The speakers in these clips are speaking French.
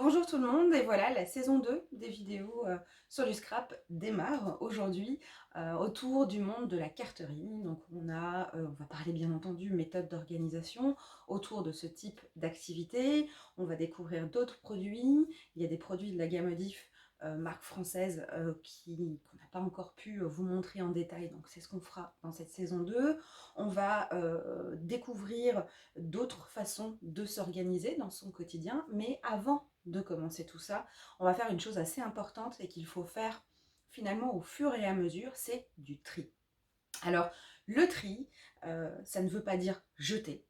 Bonjour tout le monde, et voilà, la saison 2 des vidéos sur du scrap démarre aujourd'hui autour du monde de la carterie. Donc on va parler bien entendu méthode d'organisation autour de ce type d'activité. On va découvrir d'autres produits. Il y a des produits de la gamme Odif, marque française, qu'on n'a pas encore pu vous montrer en détail. Donc c'est ce qu'on fera dans cette saison 2. On va découvrir d'autres façons de s'organiser dans son quotidien, mais avant de commencer tout ça, on va faire une chose assez importante et qu'il faut faire finalement au fur et à mesure, c'est du tri. Alors, le tri, ça ne veut pas dire jeter.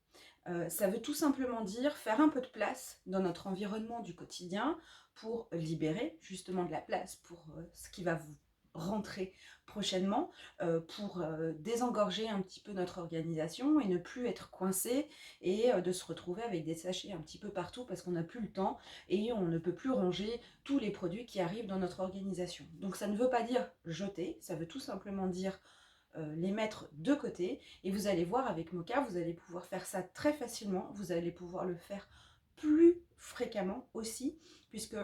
Ça veut tout simplement dire faire un peu de place dans notre environnement du quotidien pour libérer justement de la place pour ce qui va vous rentrer prochainement, pour désengorger un petit peu notre organisation et ne plus être coincé et de se retrouver avec des sachets un petit peu partout parce qu'on n'a plus le temps et on ne peut plus ranger tous les produits qui arrivent dans notre organisation. Donc ça ne veut pas dire jeter, ça veut tout simplement dire les mettre de côté, et vous allez voir avec Moka, vous allez pouvoir faire ça très facilement, vous allez pouvoir le faire plus fréquemment aussi, puisque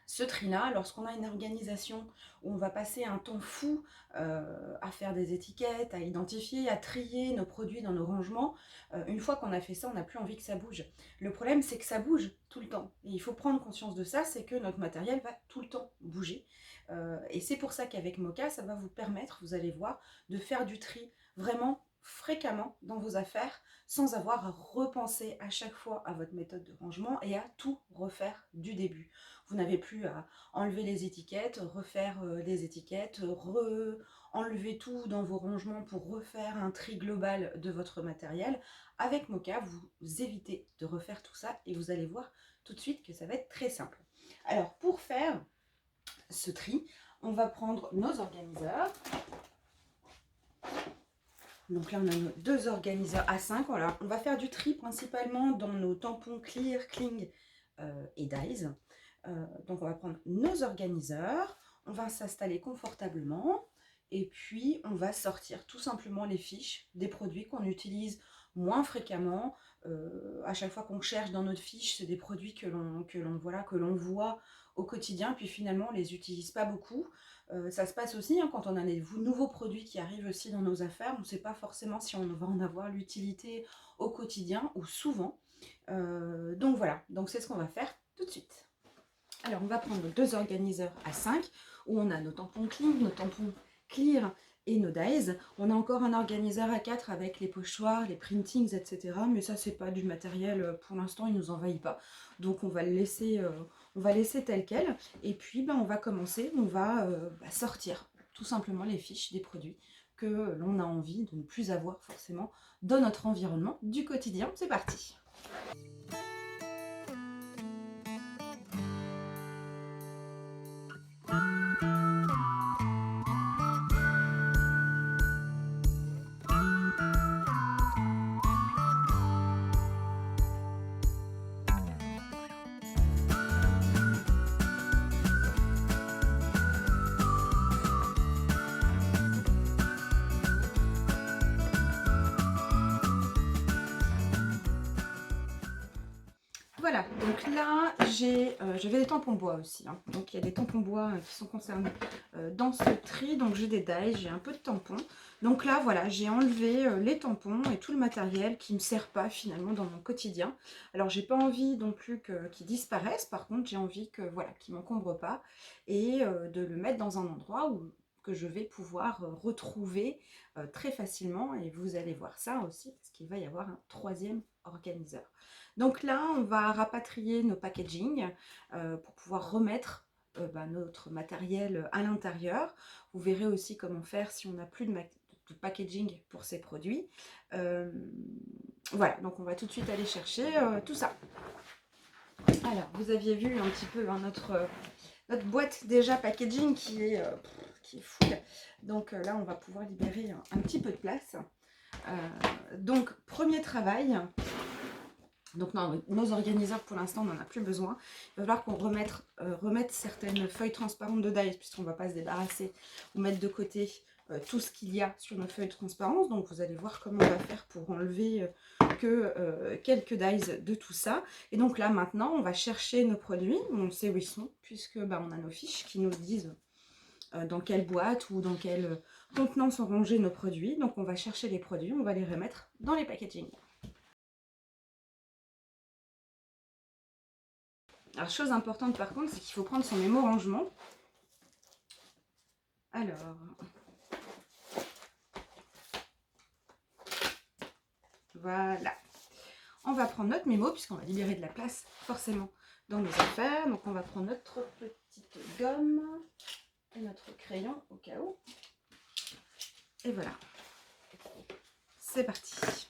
ce tri-là, lorsqu'on a une organisation où on va passer un temps fou à faire des étiquettes, à identifier, à trier nos produits dans nos rangements, une fois qu'on a fait ça, on n'a plus envie que ça bouge. Le problème, c'est que ça bouge tout le temps. Et il faut prendre conscience de ça, c'est que notre matériel va tout le temps bouger. Et c'est pour ça qu'avec Moka, ça va vous permettre, vous allez voir, de faire du tri vraiment fréquemment dans vos affaires sans avoir à repenser à chaque fois à votre méthode de rangement et à tout refaire du début. Vous n'avez plus à enlever les étiquettes, refaire les étiquettes, enlever tout dans vos rangements pour refaire un tri global de votre matériel. Avec Moka, vous évitez de refaire tout ça et vous allez voir tout de suite que ça va être très simple. Alors pour faire ce tri, on va prendre nos organiseurs. Donc là, on a nos deux organiseurs A5. Voilà. On va faire du tri principalement dans nos tampons Clear, Kling et Dies. Donc on va prendre nos organiseurs, on va s'installer confortablement et puis on va sortir tout simplement les fiches des produits qu'on utilise moins fréquemment. À chaque fois qu'on cherche dans notre fiche, c'est des produits que l'on voit au quotidien, puis finalement on ne les utilise pas beaucoup. Ça se passe aussi quand on a des nouveaux produits qui arrivent aussi dans nos affaires, on ne sait pas forcément si on va en avoir l'utilité au quotidien ou souvent. Donc voilà, donc c'est ce qu'on va faire tout de suite. Alors, on va prendre deux organiseurs à 5 où on a nos tampons Clean, nos tampons Clear et nos Dies. On a encore un organiseur à 4 avec les pochoirs, les printings, etc. Mais ça, c'est pas du matériel, pour l'instant, il ne nous envahit pas. Donc, on va le laisser, tel quel. Et puis, on va commencer, on va sortir tout simplement les fiches des produits que l'on a envie de ne plus avoir forcément dans notre environnement du quotidien. C'est parti! Voilà, donc là j'avais des tampons bois aussi, donc il y a des tampons bois qui sont concernés dans ce tri, donc j'ai des dies, j'ai un peu de tampons. Donc là voilà, j'ai enlevé les tampons et tout le matériel qui ne me sert pas finalement dans mon quotidien. Alors j'ai pas envie non plus qu'ils disparaissent, par contre j'ai envie que voilà, qu'ils m'encombrent pas et de le mettre dans un endroit que je vais pouvoir retrouver très facilement, et vous allez voir ça aussi parce qu'il va y avoir un troisième organiseur. Donc là, on va rapatrier nos packaging pour pouvoir remettre notre matériel à l'intérieur. Vous verrez aussi comment faire si on n'a plus de packaging pour ces produits. Voilà, donc on va tout de suite aller chercher tout ça. Alors, vous aviez vu un petit peu notre boîte déjà packaging qui est full. Donc là, on va pouvoir libérer un petit peu de place. Donc, premier travail. Donc non, nos organiseurs pour l'instant on n'en a plus besoin. Il va falloir qu'on remette certaines feuilles transparentes de dies puisqu'on ne va pas se débarrasser ou mettre de côté tout ce qu'il y a sur nos feuilles de transparence. Donc vous allez voir comment on va faire pour enlever quelques dies de tout ça. Et donc là maintenant on va chercher nos produits, on sait où ils sont puisque on a nos fiches qui nous disent dans quelle boîte ou dans quel contenant sont rangés nos produits. Donc on va chercher les produits, on va les remettre dans les packaging. Alors chose importante par contre, c'est qu'il faut prendre son mémo rangement. Alors, voilà. On va prendre notre mémo puisqu'on va libérer de la place forcément dans nos affaires. Donc on va prendre notre petite gomme et notre crayon au cas où. Et voilà. C'est parti.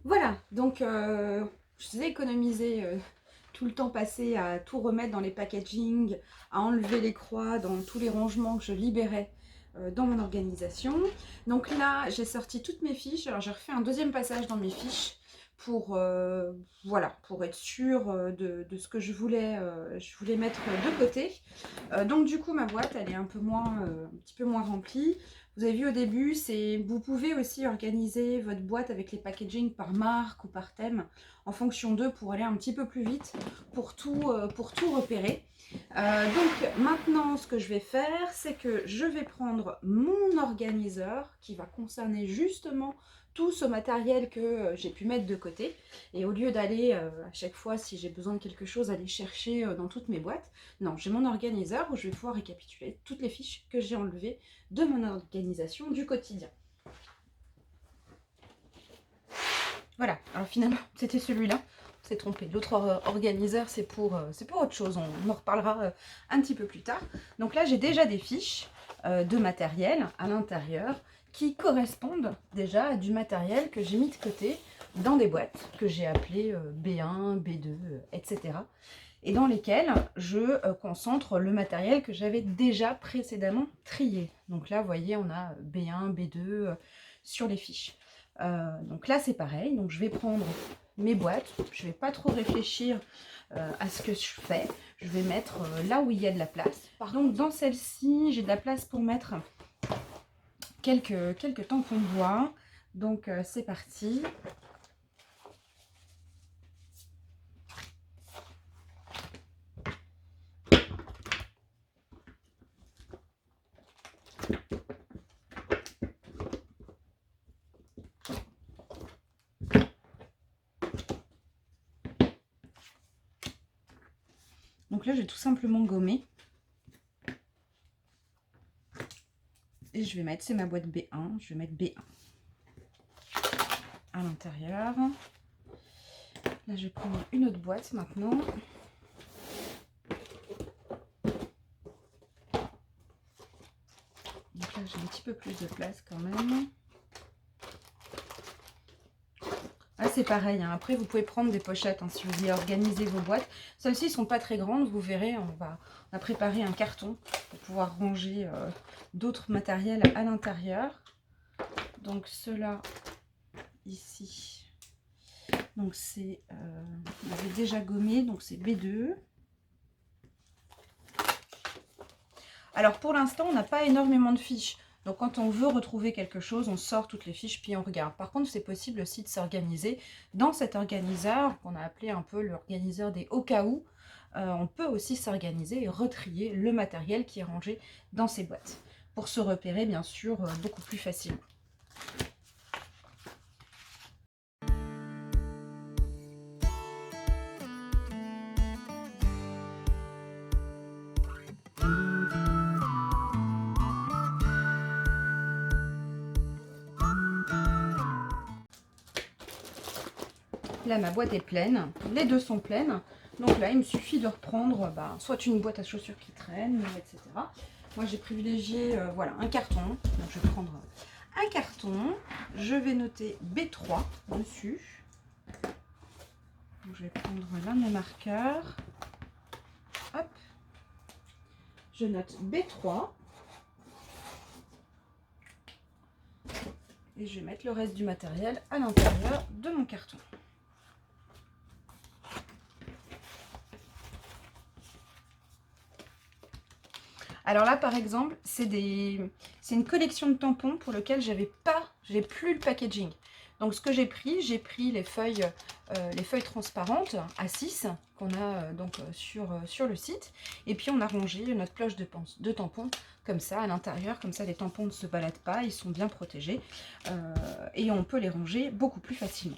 Voilà, donc je vous ai économisé tout le temps passé à tout remettre dans les packaging, à enlever les croix dans tous les rangements que je libérais dans mon organisation. Donc là, j'ai sorti toutes mes fiches. Alors j'ai refait un deuxième passage dans mes fiches pour, voilà, pour être sûre de ce que je voulais mettre de côté. Donc du coup, ma boîte, elle est un petit peu moins remplie. Vous avez vu au début, vous pouvez aussi organiser votre boîte avec les packaging par marque ou par thème en fonction d'eux pour aller un petit peu plus vite, pour tout repérer. Donc maintenant, ce que je vais faire, c'est que je vais prendre mon organiseur qui va concerner justement tout ce matériel que j'ai pu mettre de côté. Et au lieu d'aller à chaque fois, si j'ai besoin de quelque chose, aller chercher dans toutes mes boîtes, non, j'ai mon organiseur où je vais pouvoir récapituler toutes les fiches que j'ai enlevées de mon organisation du quotidien. Voilà, alors finalement, c'était celui-là. On s'est trompé. L'autre organiseur, c'est pour autre chose. On en reparlera un petit peu plus tard. Donc là, j'ai déjà des fiches de matériel à l'intérieur qui correspondent déjà à du matériel que j'ai mis de côté dans des boîtes que j'ai appelées B1, B2, etc. Et dans lesquelles je concentre le matériel que j'avais déjà précédemment trié. Donc là, vous voyez, on a B1, B2 sur les fiches. Donc là, c'est pareil. Donc je vais prendre mes boîtes. Je ne vais pas trop réfléchir à ce que je fais. Je vais mettre là où il y a de la place. Donc dans celle-ci, j'ai de la place pour mettre quelques tampons de bois. Donc c'est parti. Donc là, je vais tout simplement gommer. Et je vais mettre, c'est ma boîte B1, je vais mettre B1 à l'intérieur. Là, je vais prendre une autre boîte maintenant. Donc là, j'ai un petit peu plus de place quand même. Ah, c'est pareil, hein. Après vous pouvez prendre des pochettes hein, si vous voulez organiser vos boîtes. Celles-ci ne sont pas très grandes, vous verrez, on a préparé un carton pour pouvoir ranger d'autres matériels à l'intérieur. Donc ceux-là, ici, donc c'est, on avait déjà gommé, donc c'est B2. Alors pour l'instant, on n'a pas énormément de fiches. Donc quand on veut retrouver quelque chose, on sort toutes les fiches puis on regarde. Par contre, c'est possible aussi de s'organiser dans cet organiseur qu'on a appelé un peu l'organiseur des au cas où. On peut aussi s'organiser et retrier le matériel qui est rangé dans ces boîtes pour se repérer bien sûr beaucoup plus facilement. Là, ma boîte est pleine, les deux sont pleines. Donc là, il me suffit de reprendre soit une boîte à chaussures qui traîne, etc. Moi, j'ai privilégié voilà, un carton. Donc, je vais prendre un carton. Je vais noter B3 dessus. Donc, je vais prendre l'un de mes marqueurs. Hop. Je note B3. Et je vais mettre le reste du matériel à l'intérieur de mon carton. Alors là, par exemple, c'est une collection de tampons pour lequel j'ai plus le packaging. Donc ce que j'ai pris les feuilles transparentes à 6 qu'on a sur le site. Et puis on a rangé notre cloche de tampons comme ça à l'intérieur. Comme ça, les tampons ne se baladent pas, ils sont bien protégés. Et on peut les ranger beaucoup plus facilement.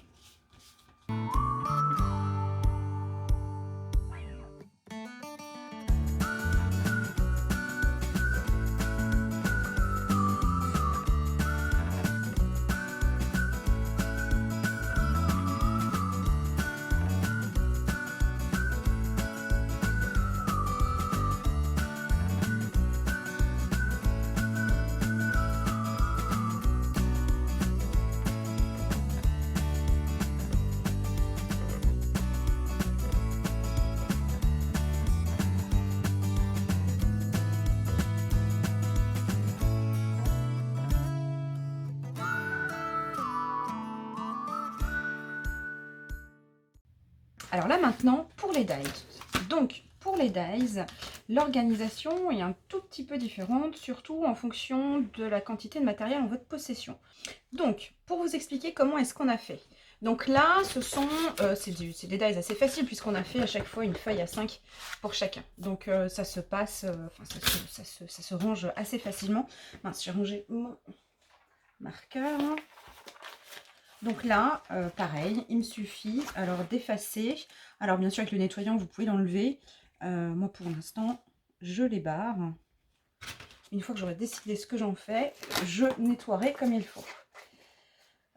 Alors là maintenant, pour les dies. Donc, pour les dies, l'organisation est un tout petit peu différente, surtout en fonction de la quantité de matériel en votre possession. Donc, pour vous expliquer comment est-ce qu'on a fait. Donc là, c'est des dies assez faciles puisqu'on a fait à chaque fois une feuille à 5 pour chacun. Donc ça se passe, ça se range assez facilement. Mince, j'ai rangé mon marqueur. Donc là, pareil, il me suffit alors d'effacer. Alors bien sûr, avec le nettoyant, vous pouvez l'enlever. Moi, pour l'instant, je les barre. Une fois que j'aurai décidé ce que j'en fais, je nettoierai comme il faut.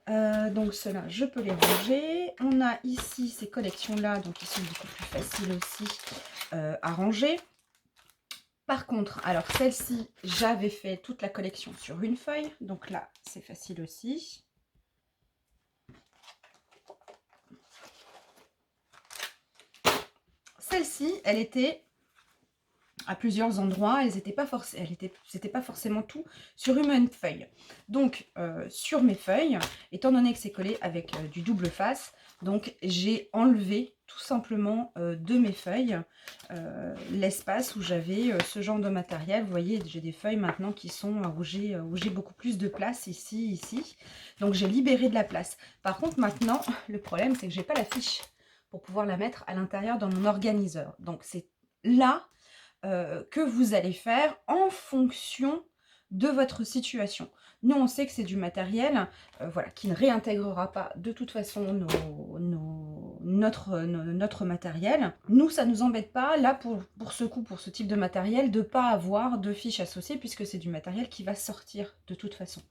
Donc ceux-là, je peux les ranger. On a ici ces collections-là, donc ils sont beaucoup plus faciles aussi à ranger. Par contre, alors celle-ci, j'avais fait toute la collection sur une feuille. Donc là, c'est facile aussi. Celle-ci, elle était à plusieurs endroits, c'était pas forcément tout sur une même feuille. Donc sur mes feuilles, étant donné que c'est collé avec du double face, donc j'ai enlevé tout simplement de mes feuilles l'espace où j'avais ce genre de matériel. Vous voyez, j'ai des feuilles maintenant qui sont où j'ai beaucoup plus de place ici. Donc j'ai libéré de la place. Par contre maintenant, le problème c'est que j'ai pas la fiche pour pouvoir la mettre à l'intérieur dans mon organiseur. Donc c'est là que vous allez faire en fonction de votre situation. Nous, on sait que c'est du matériel voilà, qui ne réintégrera pas de toute façon notre matériel. Nous, ça ne nous embête pas, là, pour ce type de matériel, de ne pas avoir de fiches associées, puisque c'est du matériel qui va sortir de toute façon.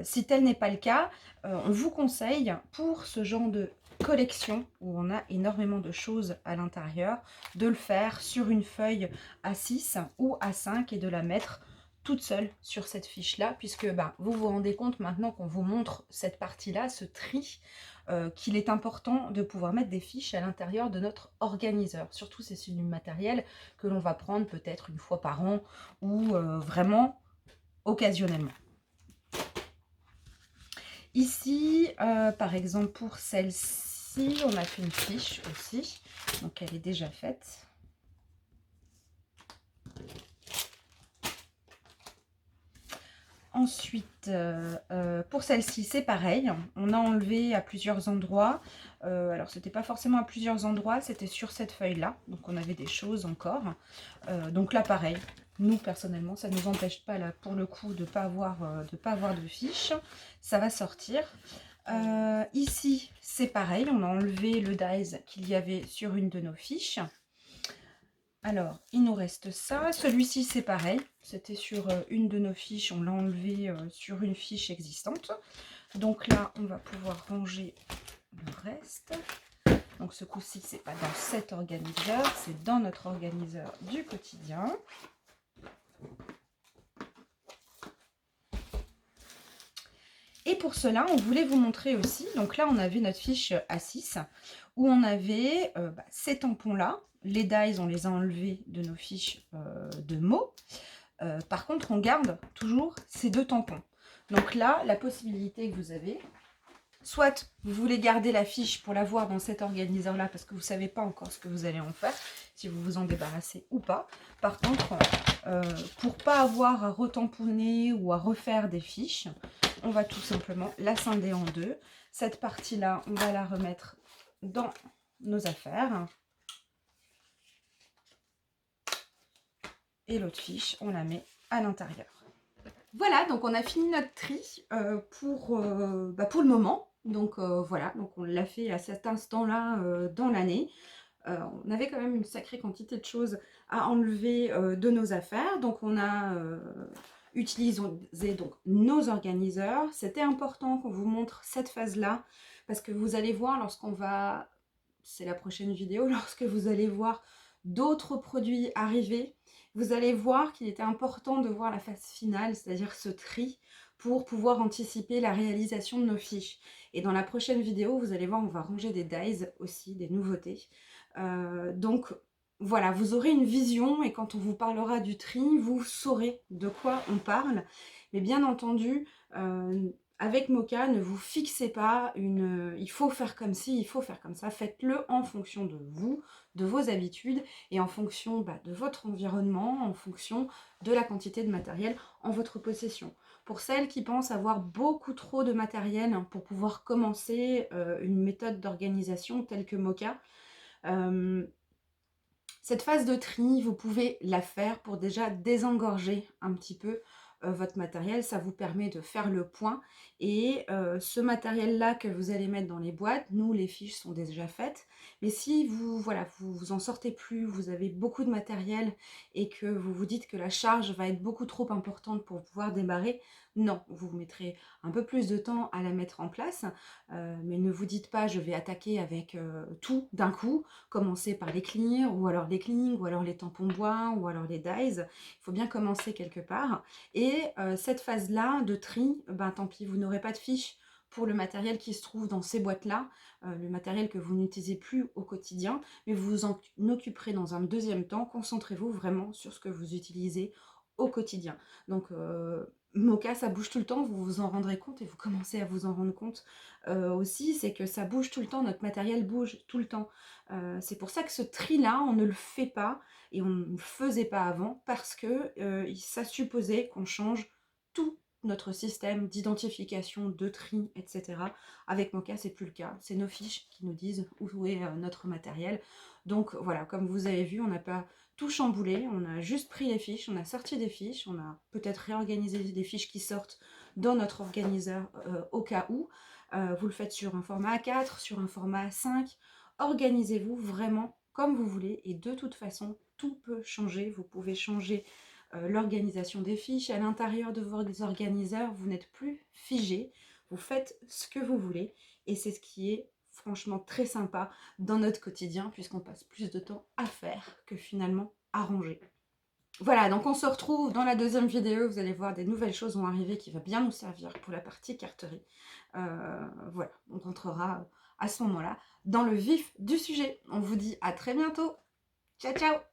Si tel n'est pas le cas, on vous conseille, pour ce genre de collection où on a énormément de choses à l'intérieur, de le faire sur une feuille A6 ou A5 et de la mettre toute seule sur cette fiche là, puisque vous vous rendez compte maintenant qu'on vous montre cette partie là, ce tri, qu'il est important de pouvoir mettre des fiches à l'intérieur de notre organiseur, surtout si c'est du matériel que l'on va prendre peut-être une fois par an ou vraiment occasionnellement. Ici, par exemple, pour celle-ci, on a fait une fiche aussi. Donc, elle est déjà faite. Ensuite, pour celle-ci, c'est pareil. On a enlevé à plusieurs endroits. Alors, c'était pas forcément à plusieurs endroits, c'était sur cette feuille-là. Donc, on avait des choses encore. Donc là, pareil. Nous, personnellement, ça ne nous empêche pas, là, pour le coup, de ne pas avoir de fiche. Ça va sortir. Ici, c'est pareil. On a enlevé le dies qu'il y avait sur une de nos fiches. Alors, il nous reste ça. Celui-ci, c'est pareil. C'était sur une de nos fiches. On l'a enlevé sur une fiche existante. Donc là, on va pouvoir ranger le reste. Donc ce coup-ci, c'est pas dans cet organiseur, c'est dans notre organiseur du quotidien. Et pour cela, on voulait vous montrer aussi, donc là, on avait notre fiche A6, où on avait ces tampons-là. Les dies, on les a enlevés de nos fiches de mots. Par contre, on garde toujours ces deux tampons. Donc là, la possibilité que vous avez, soit vous voulez garder la fiche pour la voir dans cet organiseur-là, parce que vous ne savez pas encore ce que vous allez en faire, si vous vous en débarrassez ou pas. Par contre, pour ne pas avoir à retamponner ou à refaire des fiches, on va tout simplement la scinder en deux. Cette partie-là, on va la remettre dans nos affaires. Et l'autre fiche, on la met à l'intérieur. Voilà, donc on a fini notre tri pour le moment. Donc voilà, donc on l'a fait à cet instant-là dans l'année. On avait quand même une sacrée quantité de choses à enlever de nos affaires. Donc on a utilisé donc nos organiseurs. C'était important qu'on vous montre cette phase-là parce que vous allez voir lorsqu'on va... C'est la prochaine vidéo, lorsque vous allez voir d'autres produits arriver, vous allez voir qu'il était important de voir la phase finale, c'est-à-dire ce tri, pour pouvoir anticiper la réalisation de nos fiches. Et dans la prochaine vidéo, vous allez voir, on va ranger des dies aussi, des nouveautés. Donc voilà, vous aurez une vision et quand on vous parlera du tri, vous saurez de quoi on parle. Mais bien entendu, avec Mocha, ne vous fixez pas il faut faire comme ci, il faut faire comme ça. Faites-le en fonction de vous, de vos habitudes et en fonction de votre environnement, en fonction de la quantité de matériel en votre possession. Pour celles qui pensent avoir beaucoup trop de matériel pour pouvoir commencer une méthode d'organisation telle que Mocha, cette phase de tri, vous pouvez la faire pour déjà désengorger un petit peu votre matériel. Ça vous permet de faire le point. Et ce matériel-là que vous allez mettre dans les boîtes, nous, les fiches sont déjà faites. Mais si vous en sortez plus, vous avez beaucoup de matériel et que vous vous dites que la charge va être beaucoup trop importante pour pouvoir démarrer, non, vous mettrez un peu plus de temps à la mettre en place. Mais ne vous dites pas, je vais attaquer avec tout d'un coup. Commencer par les clears, ou alors les clings, ou alors les tampons bois, ou alors les dies. Il faut bien commencer quelque part. Et cette phase-là de tri, tant pis, vous n'aurez pas de fiche pour le matériel qui se trouve dans ces boîtes-là, le matériel que vous n'utilisez plus au quotidien, mais vous vous en occuperez dans un deuxième temps. Concentrez-vous vraiment sur ce que vous utilisez au quotidien. Donc, Mocha, ça bouge tout le temps, vous vous en rendrez compte et vous commencez à vous en rendre compte aussi, c'est que ça bouge tout le temps, notre matériel bouge tout le temps. C'est pour ça que ce tri-là, on ne le fait pas et on ne le faisait pas avant parce que ça supposait qu'on change tout notre système d'identification, de tri, etc. Avec Mocha, c'est plus le cas. C'est nos fiches qui nous disent où est notre matériel. Donc voilà, comme vous avez vu, on n'a pas tout chamboulé, on a juste pris les fiches, on a sorti des fiches, on a peut-être réorganisé des fiches qui sortent dans notre organiseur au cas où. Vous le faites sur un format A4, sur un format A5. Organisez-vous vraiment comme vous voulez et de toute façon, tout peut changer. Vous pouvez changer l'organisation des fiches à l'intérieur de vos organiseurs. Vous n'êtes plus figé. Vous faites ce que vous voulez et c'est ce qui est franchement très sympa dans notre quotidien puisqu'on passe plus de temps à faire que finalement à ranger. Voilà, donc on se retrouve dans la deuxième vidéo. Vous allez voir, des nouvelles choses vont arriver qui va bien nous servir pour la partie carterie. Voilà, on rentrera à ce moment-là dans le vif du sujet. On vous dit à très bientôt. Ciao, ciao!